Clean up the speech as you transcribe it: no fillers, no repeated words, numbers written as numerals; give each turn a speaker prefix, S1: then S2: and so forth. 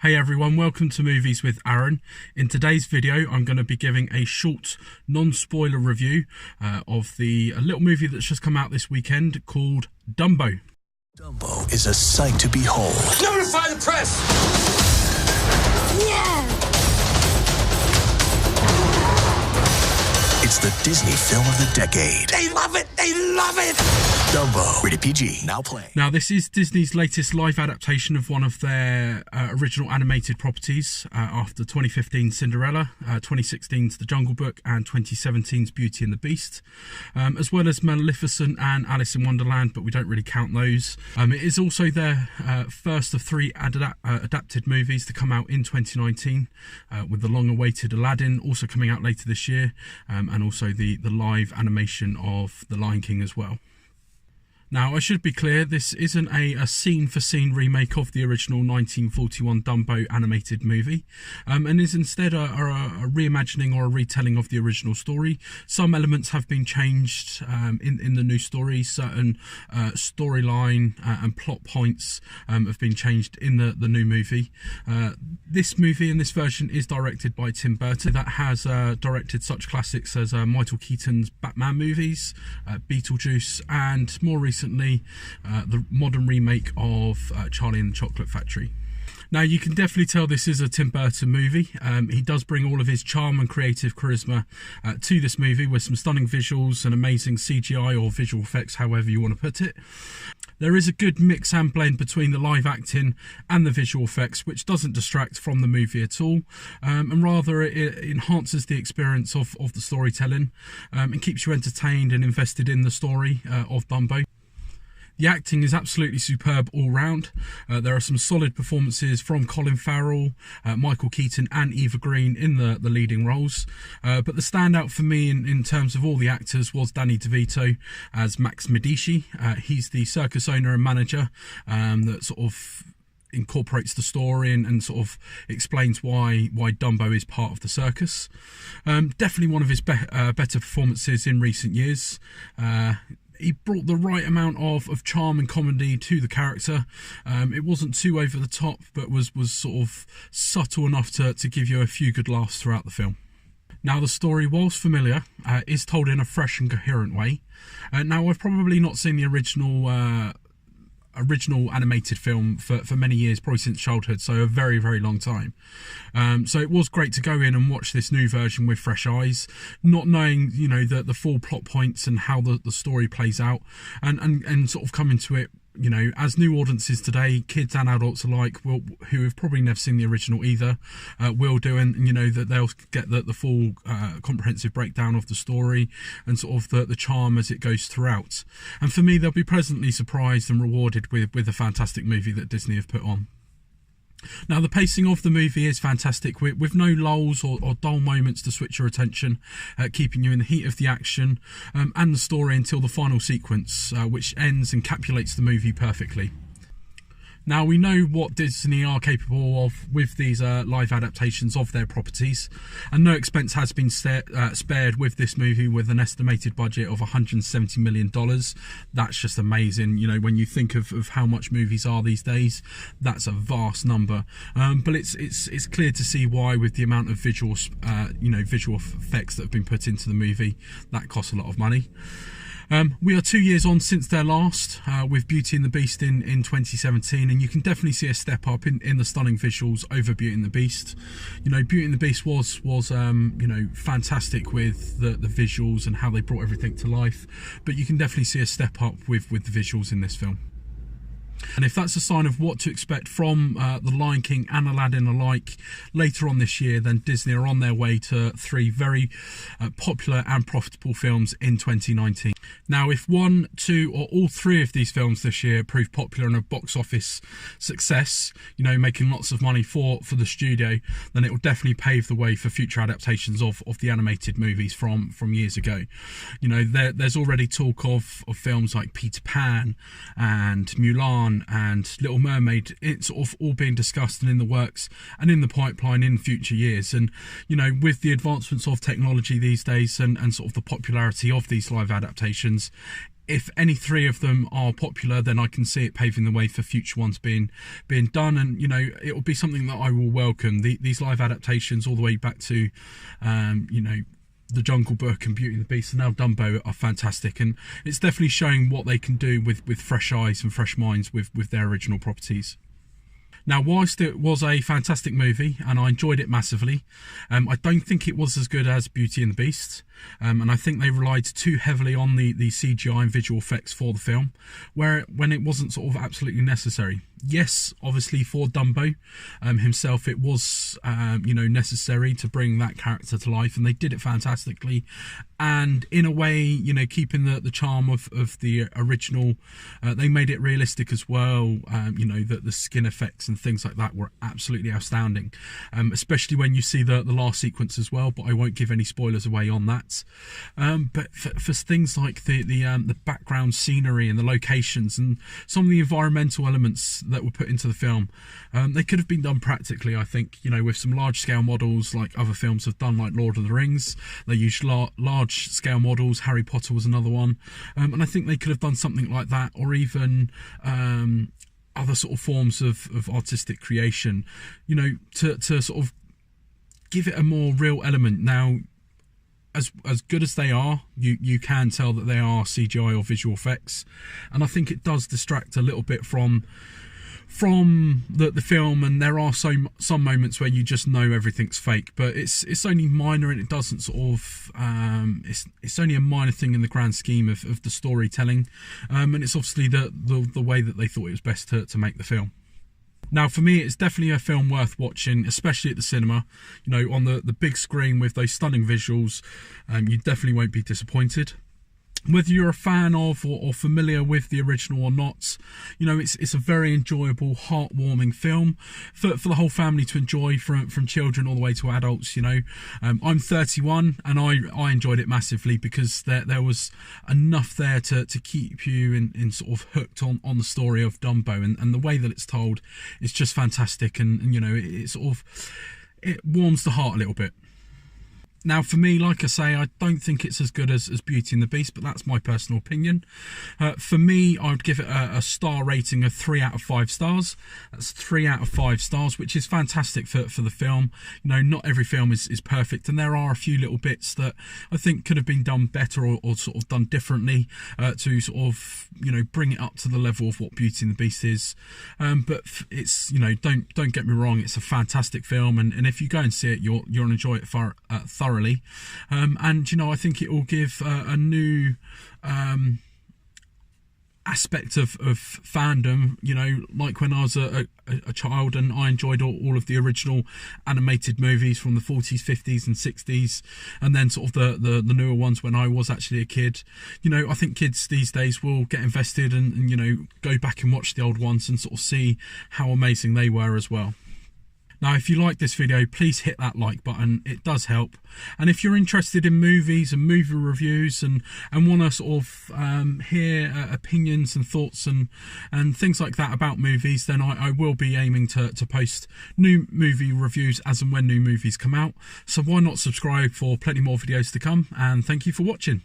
S1: Hey everyone, welcome to Movies with Aaron. In today's video, I'm going to be giving a short, non-spoiler review of the little movie that's just come out this weekend called Dumbo.
S2: Dumbo is a sight to behold.
S3: Notify the press!
S2: Yeah! It's the Disney film of the decade.
S3: They love it! They love it!
S2: Dumbo, rated PG, now playing.
S1: Now, this is Disney's latest live adaptation of one of their original animated properties after 2015's Cinderella, 2016's The Jungle Book, and 2017's Beauty and the Beast, as well as Maleficent and Alice in Wonderland, but we don't really count those. It is also their first of three adapted movies to come out in 2019, with the long-awaited Aladdin also coming out later this year, and also the live animation of The Lion King as well. Now, I should be clear, this isn't a scene-for-scene remake of the original 1941 Dumbo animated movie, and is instead a reimagining or a retelling of the original story. Some elements have been changed in the new story. Certain storyline and plot points have been changed in the new movie. This movie and this version is directed by Tim Burton, that has directed such classics as Michael Keaton's Batman movies, Beetlejuice, and more recently the modern remake of Charlie and the Chocolate Factory. Now, you can definitely tell this is a Tim Burton movie. He does bring all of his charm and creative charisma to this movie, with some stunning visuals and amazing CGI or visual effects, however you want to put it. There is a good mix and blend between the live acting and the visual effects, which doesn't distract from the movie at all, and rather it enhances the experience of the storytelling, and keeps you entertained and invested in the story of Dumbo. The acting is absolutely superb all round. There are some solid performances from Colin Farrell, Michael Keaton and Eva Green in the leading roles. But the standout for me in terms of all the actors was Danny DeVito as Max Medici. He's the circus owner and manager that sort of incorporates the story and sort of explains why Dumbo is part of the circus. Definitely one of his better performances in recent years. He brought the right amount of charm and comedy to the character. It wasn't too over the top, but was sort of subtle enough to give you a few good laughs throughout the film. Now, the story, whilst familiar, is told in a fresh and coherent way. Now, I've probably not seen the original animated film for many years, probably since childhood, so a very long time. So it was great to go in and watch this new version with fresh eyes, not knowing the full plot points and how the story plays out, and sort of coming to it as new audiences today, kids and adults alike, who have probably never seen the original either, will do, and that they'll get the full comprehensive breakdown of the story and sort of the charm as it goes throughout. And for me, they'll be pleasantly surprised and rewarded with a fantastic movie that Disney have put on. Now, the pacing of the movie is fantastic, with no lulls or dull moments to switch your attention, keeping you in the heat of the action and the story until the final sequence, which ends and encapsulates the movie perfectly. Now, we know what Disney are capable of with these live adaptations of their properties, and no expense has been spared with this movie, with an estimated budget of $170 million. That's just amazing. When you think of how much movies are these days, that's a vast number. But it's clear to see why, with the amount of visual effects that have been put into the movie, that costs a lot of money. We are 2 years on since their last, with Beauty and the Beast in 2017, and you can definitely see a step up in the stunning visuals over Beauty and the Beast. Beauty and the Beast was fantastic with the visuals and how they brought everything to life, but you can definitely see a step up with the visuals in this film. And if that's a sign of what to expect from The Lion King and Aladdin alike later on this year, then Disney are on their way to three very popular and profitable films in 2019. Now, if one, two or all three of these films this year prove popular and a box office success, making lots of money for the studio, then it will definitely pave the way for future adaptations of the animated movies from years ago. There's already talk of films like Peter Pan and Mulan One and Little Mermaid, it's sort of all being discussed and in the works and in the pipeline in future years. And you know, with the advancements of technology these days and sort of the popularity of these live adaptations, if any three of them are popular, then I can see it paving the way for future ones being done. And you know, it will be something that I will welcome. These live adaptations all the way back to you know, The Jungle Book and Beauty and the Beast and now Dumbo are fantastic, and it's definitely showing what they can do with fresh eyes and fresh minds with their original properties. Now, whilst it was a fantastic movie and I enjoyed it massively, I don't think it was as good as Beauty and the Beast, and I think they relied too heavily on the CGI and visual effects for the film, when it wasn't sort of absolutely necessary. Yes, obviously for Dumbo himself, it was you know, necessary to bring that character to life, and they did it fantastically. And in a way, you know, keeping the charm of the original, they made it realistic as well. You know, that the skin effects and things like that were absolutely outstanding, especially when you see the last sequence as well. But I won't give any spoilers away on that. But for things like the background scenery and the locations and some of the environmental elements that were put into the film, they could have been done practically, I think, you know, with some large scale models like other films have done, like Lord of the Rings. They used large scale models. Harry Potter was another one, and I think they could have done something like that, or even other sort of forms of artistic creation, you know, to sort of give it a more real element. Now, as good as they are, you can tell that they are CGI or visual effects, and I think it does distract a little bit from the film, and there are some moments where you just know everything's fake, but it's only minor, and it doesn't sort of it's only a minor thing in the grand scheme of the storytelling, and it's obviously the way that they thought it was best to make the film. Now, for me, it's definitely a film worth watching, especially at the cinema. You know, on the big screen with those stunning visuals, you definitely won't be disappointed. Whether you're a fan of or familiar with the original or not, you know, it's a very enjoyable, heartwarming film for the whole family to enjoy, from children all the way to adults. You know, I'm 31 and I enjoyed it massively because there was enough there to keep you in sort of hooked on the story of Dumbo, and the way that it's told is just fantastic, and you know, it warms the heart a little bit. Now, for me, like I say, I don't think it's as good as Beauty and the Beast, but that's my personal opinion. For me, I would give it a star rating of 3 out of 5 stars. That's 3 out of 5 stars, which is fantastic for the film. You know, not every film is perfect, and there are a few little bits that I think could have been done better or sort of done differently to sort of, you know, bring it up to the level of what Beauty and the Beast is. But it's, you know, don't get me wrong, it's a fantastic film, and if you go and see it, you'll enjoy it thoroughly. And you know, I think it will give a new aspect of fandom, you know, like when I was a child and I enjoyed all of the original animated movies from the 40s, 50s and 60s, and then sort of the newer ones when I was actually a kid. You know, I think kids these days will get invested and you know, go back and watch the old ones and sort of see how amazing they were as well. Now, if you like this video, please hit that like button. It does help. And if you're interested in movies and movie reviews and want to sort of hear opinions and thoughts and things like that about movies, then I will be aiming to post new movie reviews as and when new movies come out. So why not subscribe for plenty more videos to come? And thank you for watching.